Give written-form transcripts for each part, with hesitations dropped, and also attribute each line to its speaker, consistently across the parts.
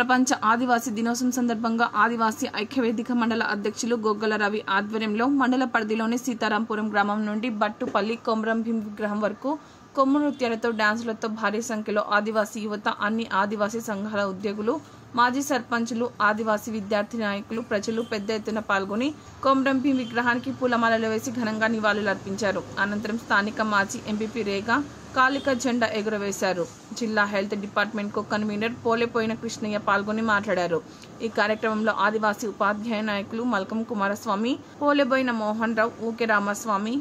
Speaker 1: ప్రపంచ ఆదివాసీ దినోత్సవం సందర్భంగా ఆదివాసీ ఐక్యవేదిక మండల అధ్యక్షులు గొగ్గల రవి ఆధ్వర్యంలో మండల పరిధిలోని సీతారాంపురం గ్రామం నుండి బట్టుపల్లి కొమరం భీం విగ్రహం వరకు కొమ్ము నృత్యాలతో డాన్సులతో భారీ సంఖ్యలో ఆదివాసీ యువత, అన్ని ఆదివాసీ సంఘాల ఉద్యోగులు, మాజీ సర్పంచులు, ఆదివాసీ విద్యార్థి నాయకులు, ప్రజలు పెద్ద ఎత్తున పాల్గొని కొమరం భీం విగ్రహానికి పూలమాలలు వేసి ఘనంగా నివాళులర్పించారు. అనంతరం స్థానిక మాజీ ఎంపీపీ రేగా కాళిక జెండా ఎగురవేశారు. జిల్లా health department co convener Poleboina Krishnaiah పాల్గొని మాట్లాడారు. ఈ కార్యక్రమంలో ఆదివాసీ ఉపాధ్యాయ నాయకులు మల్కం కుమారస్వామి, పోలేబోయిన మోహన్ రావు, ఊకే రామస్వామి,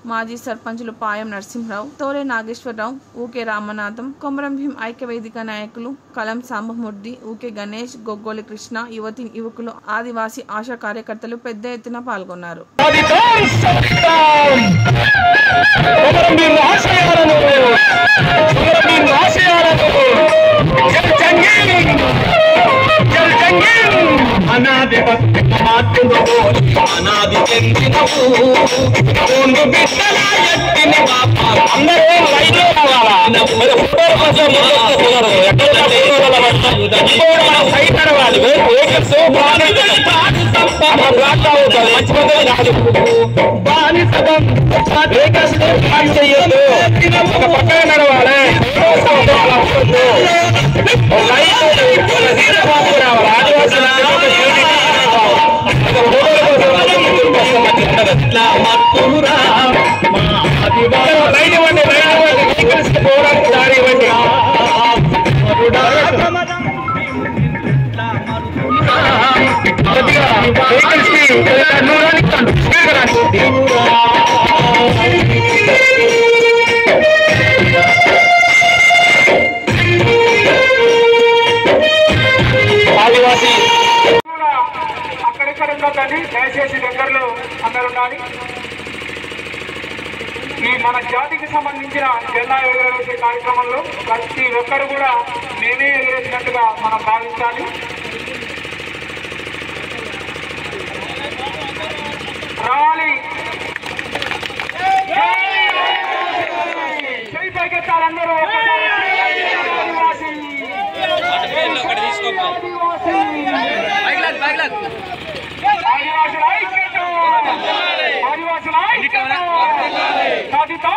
Speaker 1: మాజీ సర్పంచులు పాయం నరసింహరావు, తోలే నాగేశ్వరరావు, ఊకే రామనాథం, కొమరం భీం ఐక్యవేదిక నాయకులు కలం సాంబమూర్తి, ఊకే గణేష్, గొగ్గోలి కృష్ణ, యువతి యువకులు, ఆదివాసీ ఆశా కార్యకర్తలు పెద్ద ఎత్తున పాల్గొన్నారు.
Speaker 2: దయచేసి దగ్గరలో అందరూ ఉండాలి. ఈ మన జాతికి సంబంధించిన జెండా ఎగురవేసే కార్యక్రమంలో ప్రతి ఒక్కరు కూడా మేమే ఎగురేసినట్టుగా మనం భావించాలి. రావాలి చేయి పైకెత్తాలి అందరూ. ఆదివాసుల ఐక్యత, ఆదివాసుల ఐక్యత,